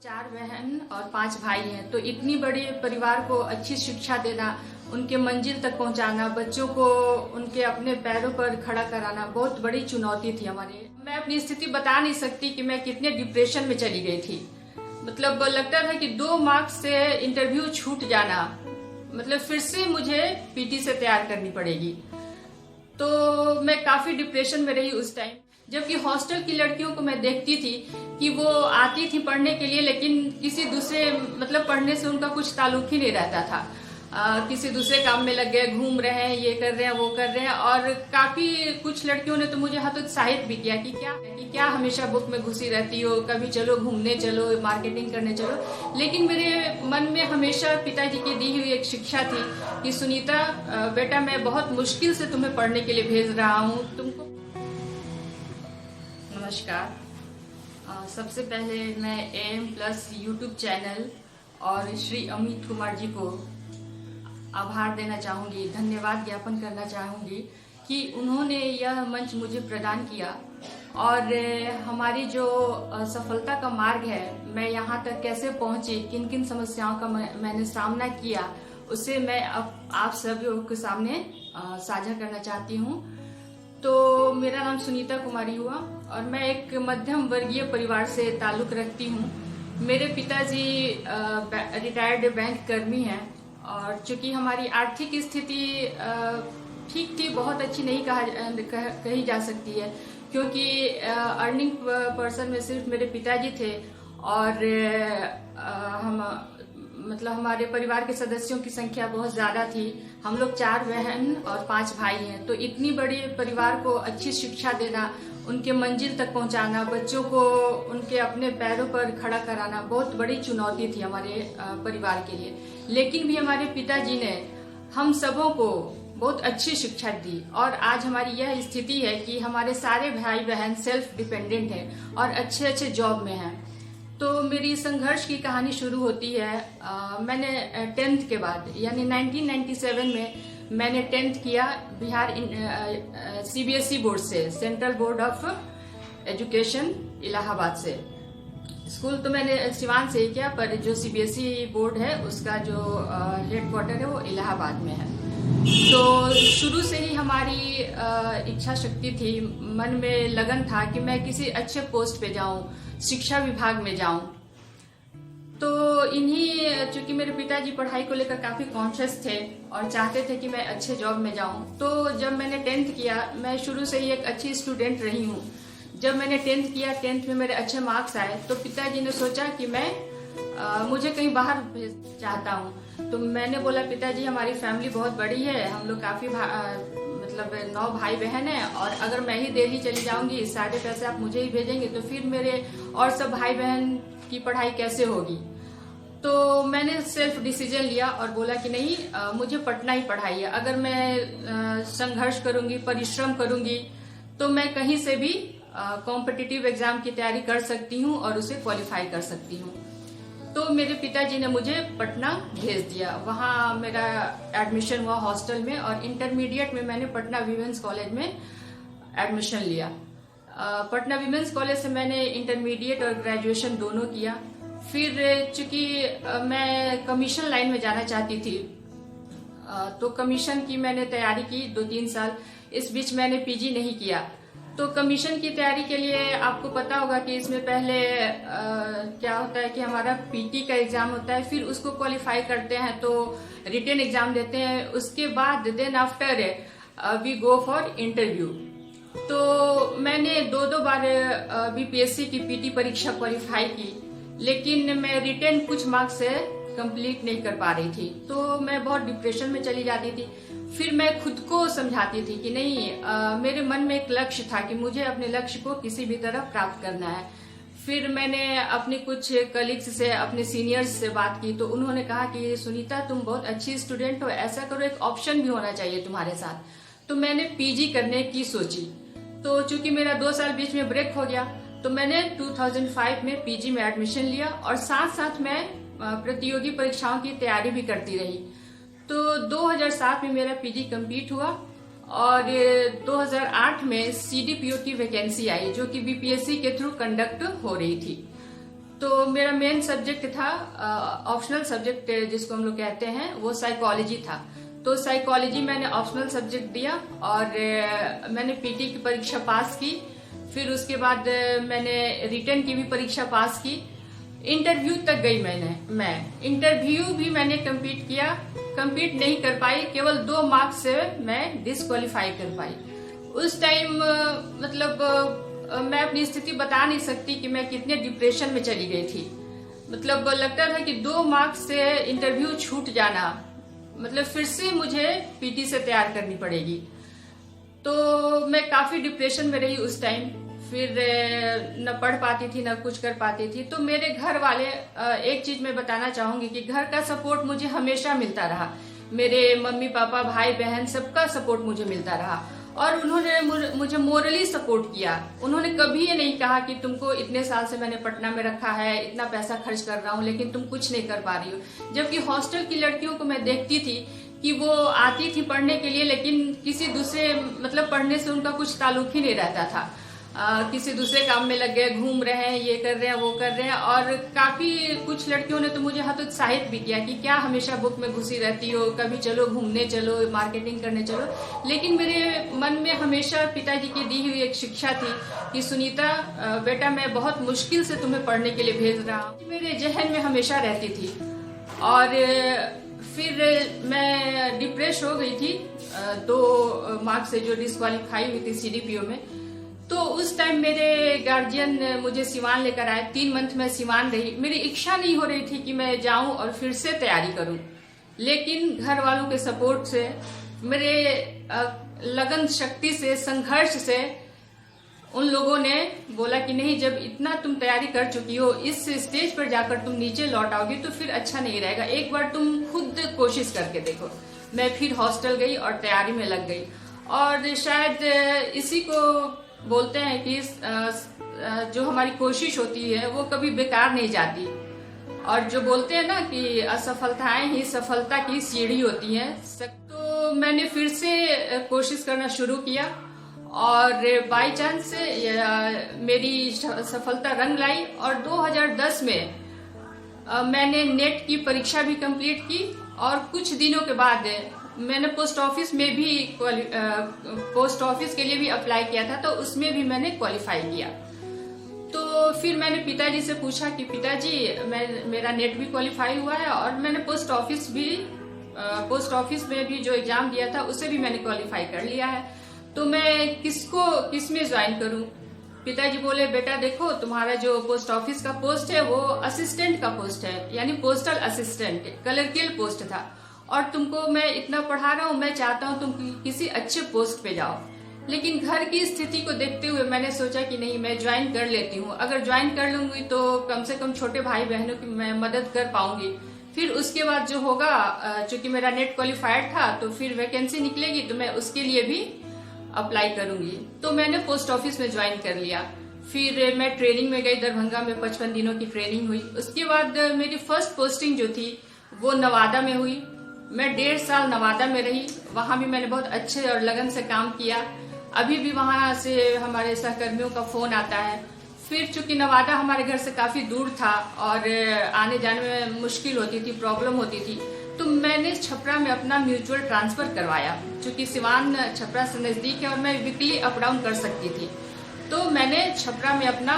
4 बहन और 5 भाई हैं, तो इतनी बड़ी परिवार को अच्छी शिक्षा देना, उनके मंजिल तक पहुंचाना, बच्चों को उनके अपने पैरों पर खड़ा कराना बहुत बड़ी चुनौती थी हमारे। मैं अपनी स्थिति बता नहीं सकती कि मैं कितने डिप्रेशन में चली गई थी। मतलब लगता था कि 2 मार्क्स से इंटरव्यू छूट जाना, मतलब फिर से मुझे पीटी से तैयार करनी पड़ेगी। तो मैं काफी डिप्रेशन में रही उस टाइम। जबकि हॉस्टल की लड़कियों को मैं देखती थी कि वो आती थी पढ़ने के लिए, लेकिन किसी दूसरे मतलब पढ़ने से उनका कुछ ताल्लुक ही नहीं रहता था। किसी दूसरे काम में लग गए, घूम रहे हैं, ये कर रहे हैं, वो कर रहे हैं। और काफी कुछ लड़कियों ने तो मुझे हतोत्साहित भी किया कि क्या हमेशा बुक में घुसी रहती हो, कभी चलो घूमने चलो, मार्केटिंग करने चलो। लेकिन मेरे मन में हमेशा पिताजी की दी हुई एक शिक्षा थी कि सुनीता बेटा, मैं बहुत मुश्किल से तुम्हें पढ़ने के लिए भेज रहा हूँ, तुमको। नमस्कार। सबसे पहले मैं AM+ यूट्यूब चैनल और श्री अमित कुमार जी को आभार देना चाहूँगी, धन्यवाद ज्ञापन करना चाहूँगी कि उन्होंने यह मंच मुझे प्रदान किया। और हमारी जो सफलता का मार्ग है, मैं यहाँ तक कैसे पहुँची, किन किन समस्याओं का मैंने सामना किया, उसे मैं आप सभी के सामने साझा करना चाहती हूँ। तो मेरा नाम सुनीता कुमारी हुआ और मैं एक मध्यम वर्गीय परिवार से ताल्लुक रखती हूँ। मेरे पिताजी रिटायर्ड बैंक कर्मी हैं और चूंकि हमारी आर्थिक स्थिति ठीक थी, बहुत अच्छी नहीं कही जा सकती है, क्योंकि अर्निंग पर्सन में सिर्फ मेरे पिताजी थे। और मतलब हमारे परिवार के सदस्यों की संख्या बहुत ज्यादा थी। हम लोग 4 बहन और 5 भाई हैं, तो इतनी बड़ी परिवार को अच्छी शिक्षा देना, उनके मंजिल तक पहुंचाना, बच्चों को उनके अपने पैरों पर खड़ा कराना बहुत बड़ी चुनौती थी हमारे परिवार के लिए। लेकिन भी हमारे पिताजी ने हम सबों को बहुत अच्छी शिक्षा दी और आज हमारी यह स्थिति है कि हमारे सारे भाई बहन सेल्फ डिपेंडेंट हैं और अच्छे अच्छे जॉब में हैं। तो मेरी संघर्ष की कहानी शुरू होती है मैंने 10th के बाद, यानी 1997 में मैंने 10th किया बिहार CBSE बोर्ड से, central board of education Allahabad से। स्कूल तो मैंने सिवान से ही किया, पर जो CBSE बोर्ड है उसका जो हेडक्वार्टर है वो इलाहाबाद में है। तो शुरू से ही हमारी इच्छा शक्ति थी, मन में लगन था कि मैं किसी अच्छे पोस्ट पे जाऊं, शिक्षा विभाग में जाऊं। तो चूंकि मेरे पिताजी पढ़ाई को लेकर काफी कॉन्शियस थे और चाहते थे कि मैं अच्छे जॉब में जाऊं। तो जब मैंने 10th किया, मैं शुरू से ही एक अच्छी स्टूडेंट रही हूं। जब मैंने 10th किया, 10th में मेरे अच्छे मार्क्स आए, तो पिताजी ने सोचा कि मैं मुझे कहीं बाहर भेज चाहता हूँ। तो मैंने बोला, पिताजी हमारी फैमिली बहुत बड़ी है, हम लोग काफी मतलब 9 भाई बहन हैं, और अगर मैं ही दिल्ली चली जाऊंगी, सारे पैसे आप मुझे ही भेजेंगे, तो फिर मेरे और सब भाई बहन की पढ़ाई कैसे होगी। तो मैंने सेल्फ डिसीजन लिया और बोला कि नहीं, मुझे पढ़ना ही पढ़ाई है। अगर मैं संघर्ष करूंगी, परिश्रम करूंगी, तो मैं कहीं से भी कॉम्पिटिटिव एग्जाम की तैयारी कर सकती हूँ और उसे क्वालिफाई कर सकती हूँ। तो मेरे पिताजी ने मुझे पटना भेज दिया। वहाँ मेरा एडमिशन हुआ हॉस्टल में, और इंटरमीडिएट में मैंने पटना वीमेंस कॉलेज में एडमिशन लिया। पटना वीमेंस कॉलेज से मैंने इंटरमीडिएट और ग्रेजुएशन दोनों किया। फिर चूंकि मैं कमीशन लाइन में जाना चाहती थी, तो कमीशन की मैंने तैयारी की 2-3 साल। इस बीच मैंने PG नहीं किया। तो कमीशन की तैयारी के लिए आपको पता होगा कि इसमें पहले क्या होता है कि हमारा PT का एग्जाम होता है, फिर उसको क्वालिफाई करते हैं तो रिटन एग्जाम देते हैं, उसके बाद then after we go for interview. तो मैंने 2 बार BPSC की PT परीक्षा क्वालिफाई की, लेकिन मैं रिटन कुछ मार्क्स से कंप्लीट नहीं कर पा रही थी। तो मैं बहुत डिप्रेशन में चली जाती थी। फिर मैं खुद को समझाती थी कि नहीं, मेरे मन में एक लक्ष्य था कि मुझे अपने लक्ष्य को किसी भी तरह प्राप्त करना है। फिर मैंने अपने कुछ कलीग्स से, अपने सीनियर्स से बात की, तो उन्होंने कहा कि सुनीता, तुम बहुत अच्छी स्टूडेंट हो, ऐसा करो, एक ऑप्शन भी होना चाहिए तुम्हारे साथ। तो मैंने PG करने की सोची। तो चूंकि मेरा 2 साल बीच में ब्रेक हो गया, तो मैंने 2005 में PG में एडमिशन लिया और साथ साथ मैं प्रतियोगी परीक्षाओं की तैयारी भी करती रही। तो 2007 में मेरा PG कंप्लीट हुआ और 2008 में CDPO की वैकेंसी आई, जो कि BPSC के थ्रू कंडक्ट हो रही थी। तो मेरा मेन सब्जेक्ट था, ऑप्शनल सब्जेक्ट जिसको हम लोग कहते हैं, वो साइकोलॉजी था। तो साइकोलॉजी मैंने ऑप्शनल सब्जेक्ट दिया और मैंने पीटी की परीक्षा पास की। फिर उसके बाद मैंने रिटन की भी परीक्षा पास की। इंटरव्यू तक गई मैं इंटरव्यू भी मैंने कंप्लीट नहीं कर पाई, केवल 2 मार्क्स से मैं डिस्क्वालीफाई कर पाई। उस टाइम मतलब मैं अपनी स्थिति बता नहीं सकती कि मैं कितने डिप्रेशन में चली गई थी। मतलब लगता था कि 2 मार्क्स से इंटरव्यू छूट जाना, मतलब फिर से मुझे पीटी से तैयार करनी पड़ेगी। तो मैं काफी डिप्रेशन में रही उस टाइम। फिर न पढ़ पाती थी, न कुछ कर पाती थी। तो मेरे घर वाले, एक चीज मैं बताना चाहूंगी कि घर का सपोर्ट मुझे हमेशा मिलता रहा। मेरे मम्मी पापा, भाई बहन, सबका सपोर्ट मुझे मिलता रहा और उन्होंने मुझे मोरली सपोर्ट किया। उन्होंने कभी ये नहीं कहा कि तुमको इतने साल से मैंने पटना में रखा है, इतना पैसा खर्च कर रहा हूँ, लेकिन तुम कुछ नहीं कर पा रही हो। जबकि हॉस्टल की लड़कियों को मैं देखती थी कि वो आती थी पढ़ने के लिए, लेकिन किसी दूसरे मतलब पढ़ने से उनका कुछ ताल्लुक ही नहीं रहता था। किसी दूसरे काम में लग गए, घूम रहे हैं, ये कर रहे हैं, वो कर रहे हैं। और काफी कुछ लड़कियों ने तो मुझे हतोत्साहित भी किया कि क्या हमेशा बुक में घुसी रहती हो, कभी चलो घूमने चलो, मार्केटिंग करने चलो। लेकिन मेरे मन में हमेशा पिताजी की दी हुई एक शिक्षा थी कि सुनीता बेटा, मैं बहुत मुश्किल से तुम्हें पढ़ने के लिए भेज रहा हूँ, मेरे जहन में हमेशा रहती थी। और फिर मैं डिप्रेस हो गई थी 2 मार्क्स से जो डिस्क्वालीफाई हुई थी सीडीपीओ में। तो उस टाइम मेरे गार्जियन मुझे सिवान लेकर आए। 3 मंथ में सिवान रही। मेरी इच्छा नहीं हो रही थी कि मैं जाऊं और फिर से तैयारी करूं, लेकिन घर वालों के सपोर्ट से, मेरे लगन शक्ति से, संघर्ष से उन लोगों ने बोला कि नहीं, जब इतना तुम तैयारी कर चुकी हो, इस स्टेज पर जाकर तुम नीचे लौट आओगी तो फिर अच्छा नहीं रहेगा, एक बार तुम खुद कोशिश करके देखो। मैं फिर हॉस्टल गई और तैयारी में लग गई। और शायद इसी को बोलते हैं कि जो हमारी कोशिश होती है वो कभी बेकार नहीं जाती। और जो बोलते हैं ना कि असफलताएं ही सफलता की सीढ़ी होती हैं। तो मैंने फिर से कोशिश करना शुरू किया और बाई चांस मेरी सफलता रंग लाई। और 2010 में मैंने नेट की परीक्षा भी कंप्लीट की और कुछ दिनों के बाद मैंने पोस्ट ऑफिस में भी पोस्ट ऑफिस के लिए भी अप्लाई किया था, तो उसमें भी मैंने क्वालिफाई किया। तो फिर मैंने पिताजी से पूछा कि पिताजी, मेरा नेट भी क्वालिफाई हुआ है और मैंने पोस्ट ऑफिस में भी जो एग्जाम दिया था उसे भी मैंने क्वालिफाई कर लिया है, तो मैं किसमें ज्वाइन करूं। पिताजी बोले, बेटा देखो, तुम्हारा जो पोस्ट ऑफिस का पोस्ट है वो असिस्टेंट का पोस्ट है, यानी पोस्टल असिस्टेंट, क्लर्कियल पोस्ट था। और तुमको मैं इतना पढ़ा रहा हूँ, मैं चाहता हूँ तुम किसी अच्छे पोस्ट पे जाओ। लेकिन घर की स्थिति को देखते हुए मैंने सोचा कि नहीं, मैं ज्वाइन कर लेती हूँ। अगर ज्वाइन कर लूंगी तो कम से कम छोटे भाई बहनों की मैं मदद कर पाऊंगी। फिर उसके बाद जो होगा, चूंकि मेरा नेट क्वालिफाइड था, तो फिर वैकेंसी निकलेगी तो मैं उसके लिए भी अप्लाई करूंगी। तो मैंने पोस्ट ऑफिस में ज्वाइन कर लिया। फिर मैं ट्रेनिंग में गई, दरभंगा में 55 दिनों की ट्रेनिंग हुई। उसके बाद मेरी फर्स्ट पोस्टिंग जो थी वो नवादा में हुई। मैं 1.5 साल नवादा में रही। वहां भी मैंने बहुत अच्छे और लगन से काम किया। अभी भी वहां से हमारे सहकर्मियों का फोन आता है। फिर चूंकि नवादा हमारे घर से काफी दूर था और आने जाने में मुश्किल होती थी, प्रॉब्लम होती थी, तो मैंने छपरा में अपना म्यूचुअल ट्रांसफर करवाया। चूंकि सिवान छपरा से नजदीक है और मैं वीकली अप डाउन कर सकती थी, तो मैंने छपरा में अपना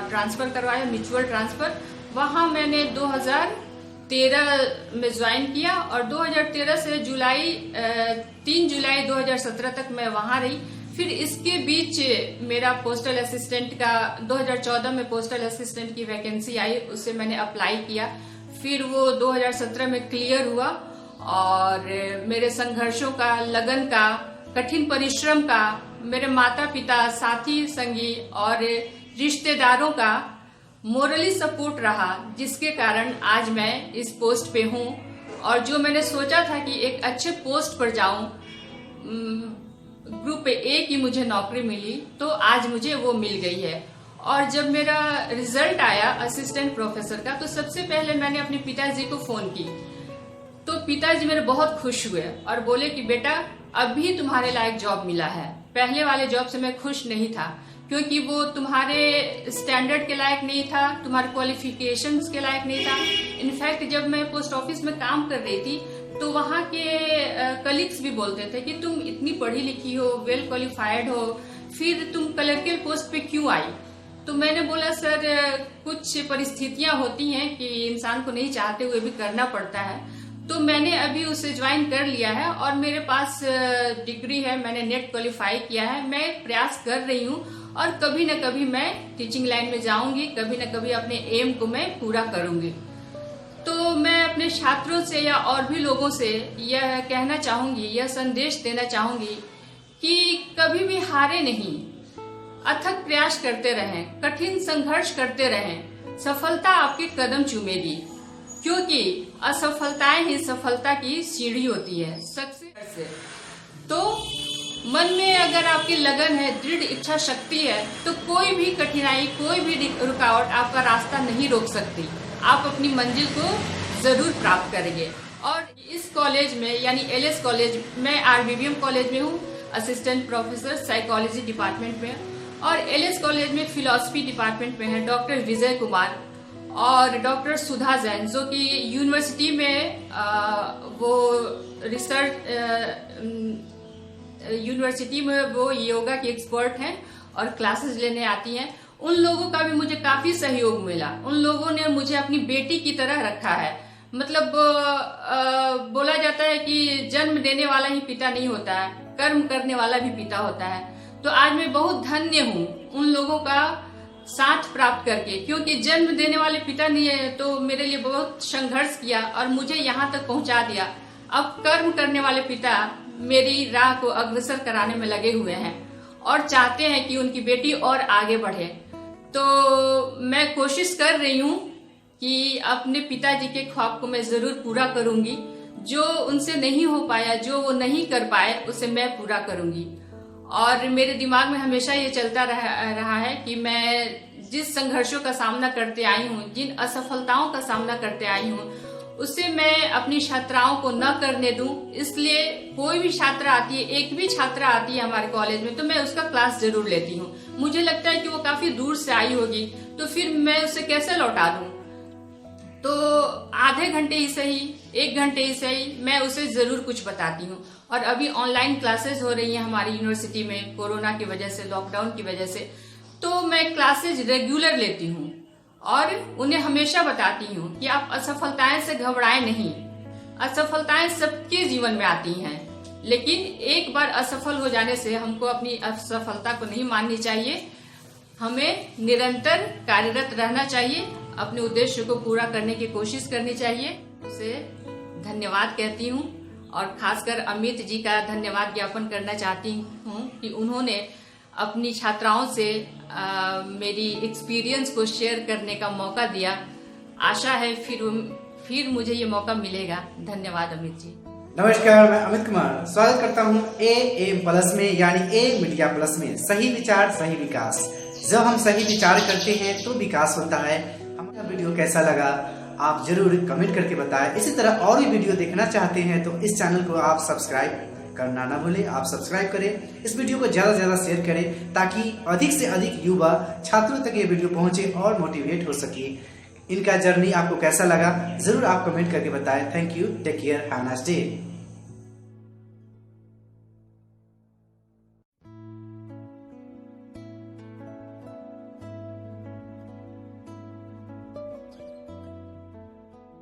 ट्रांसफर करवाया, म्यूचुअल ट्रांसफर। वहां मैंने 2013 में ज्वाइन किया और 2013 से 3 जुलाई 2017 तक मैं वहां रही। फिर इसके बीच मेरा पोस्टल असिस्टेंट का 2014 में पोस्टल असिस्टेंट की वैकेंसी आई, उससे मैंने अप्लाई किया। फिर वो 2017 में क्लियर हुआ और मेरे संघर्षों का, लगन का, कठिन परिश्रम का, मेरे माता पिता, साथी संगी और रिश्तेदारों का मोरली सपोर्ट रहा, जिसके कारण आज मैं इस पोस्ट पे हूँ। और जो मैंने सोचा था कि एक अच्छे पोस्ट पर जाऊं, ग्रुप ए की मुझे नौकरी मिली, तो आज मुझे वो मिल गई है। और जब मेरा रिजल्ट आया असिस्टेंट प्रोफेसर का, तो सबसे पहले मैंने अपने पिताजी को फोन की। तो पिताजी मेरे बहुत खुश हुए और बोले कि बेटा, अभी तुम्हारे लायक जॉब मिला है। पहले वाले जॉब से मैं खुश नहीं था, क्योंकि वो तुम्हारे स्टैंडर्ड के लायक नहीं था, तुम्हारे क्वालिफिकेशंस के लायक नहीं था। इनफैक्ट जब मैं पोस्ट ऑफिस में काम कर रही थी तो वहाँ के कलीग्स भी बोलते थे कि तुम इतनी पढ़ी लिखी हो, वेल क्वालिफाइड हो, फिर तुम क्लर्कल पोस्ट पे क्यों आई। तो मैंने बोला सर कुछ परिस्थितियां होती हैं कि इंसान को नहीं चाहते हुए भी करना पड़ता है। तो मैंने अभी उसे ज्वाइन कर लिया है और मेरे पास डिग्री है, मैंने नेट क्वालिफाई किया है। मैं प्रयास कर रही हूँ और कभी न कभी मैं टीचिंग लाइन में जाऊंगी, कभी न कभी अपने एम को मैं पूरा करूंगी। तो मैं अपने छात्रों से या और भी लोगों से यह कहना चाहूंगी, यह संदेश देना चाहूंगी कि कभी भी हारे नहीं, अथक प्रयास करते रहें, कठिन संघर्ष करते रहें। सफलता आपके कदम चूमेगी, क्योंकि असफलताएं ही सफलता की सीढ़ी होती है सक्सेस से। तो मन में अगर आपकी लगन है, दृढ़ इच्छा शक्ति है, तो कोई भी कठिनाई, कोई भी रुकावट आपका रास्ता नहीं रोक सकती। आप अपनी मंजिल को जरूर प्राप्त करेंगे। और इस कॉलेज में यानी एलएस कॉलेज, मैं आरबीबीएम कॉलेज में हूँ, असिस्टेंट प्रोफेसर साइकोलॉजी डिपार्टमेंट में, और एलएस कॉलेज में फिलॉसफी डिपार्टमेंट में है डॉक्टर विजय कुमार और डॉक्टर सुधा जैन, जो कि यूनिवर्सिटी में वो रिसर्च यूनिवर्सिटी में वो योगा की एक्सपर्ट हैं और क्लासेस लेने आती हैं। उन लोगों का भी मुझे काफी सहयोग मिला। उन लोगों ने मुझे अपनी बेटी की तरह रखा है। मतलब बोला जाता है कि जन्म देने वाला ही पिता नहीं होता है, कर्म करने वाला भी पिता होता है। तो आज मैं बहुत धन्य हूँ उन लोगों का साथ प्राप्त करके, क्योंकि जन्म देने वाले पिता ने तो मेरे लिए बहुत संघर्ष किया और मुझे यहाँ तक पहुँचा दिया। अब कर्म करने वाले पिता मेरी राह को अग्रसर कराने में लगे हुए हैं और चाहते हैं कि उनकी बेटी और आगे बढ़े। तो मैं कोशिश कर रही हूँ कि अपने पिताजी के ख्वाब को मैं जरूर पूरा करूंगी। जो उनसे नहीं हो पाया, जो वो नहीं कर पाए, उसे मैं पूरा करूंगी। और मेरे दिमाग में हमेशा ये चलता रहा है कि मैं जिस संघर्षों का सामना करते आई हूँ, जिन असफलताओं का सामना करते आई हूँ, उससे मैं अपनी छात्राओं को न करने दूं। इसलिए कोई भी छात्रा आती है, एक भी छात्रा आती है हमारे कॉलेज में, तो मैं उसका क्लास जरूर लेती हूँ। मुझे लगता है कि वो काफी दूर से आई होगी, तो फिर मैं उसे कैसे लौटा दूं। तो आधे घंटे ही सही, 1 घंटे ही सही, मैं उसे जरूर कुछ बताती हूँ। और अभी ऑनलाइन क्लासेस हो रही हैं हमारी यूनिवर्सिटी में, कोरोना की वजह से, लॉकडाउन की वजह से, तो मैं क्लासेज रेगुलर लेती हूँ और उन्हें हमेशा बताती हूँ कि आप असफलताएं से घबराएं नहीं। असफलताएं सबके जीवन में आती हैं, लेकिन एक बार असफल हो जाने से हमको अपनी असफलता को नहीं माननी चाहिए। हमें निरंतर कार्यरत रहना चाहिए, अपने उद्देश्य को पूरा करने की कोशिश करनी चाहिए। उसे धन्यवाद कहती हूँ और खासकर अमित जी का धन्यवाद ज्ञापन करना चाहती हूँ कि उन्होंने अपनी छात्राओं से मेरी एक्सपीरियंस को शेयर करने का मौका दिया। आशा है फिर मुझे ये मौका मिलेगा। धन्यवाद अमित जी। नमस्कार, मैं अमित कुमार स्वागत करता हूँ ए प्लस में, यानी ए मीडिया प्लस में। सही विचार सही विकास। जब हम सही विचार करते हैं तो विकास होता है। हमारा वीडियो कैसा लगा आप जरूर कमेंट करके बताएं। इसी तरह और भी वीडियो देखना चाहते हैं तो इस चैनल को आप सब्सक्राइब करना ना भूलें। आप सब्सक्राइब करें, इस वीडियो को ज्यादा से ज्यादा शेयर करें ताकि अधिक से अधिक युवा छात्रों तक ये वीडियो पहुंचे और मोटिवेट हो सके। इनका जर्नी आपको कैसा लगा जरूर आप कमेंट करके बताएं। Thank you, take care, have a nice day.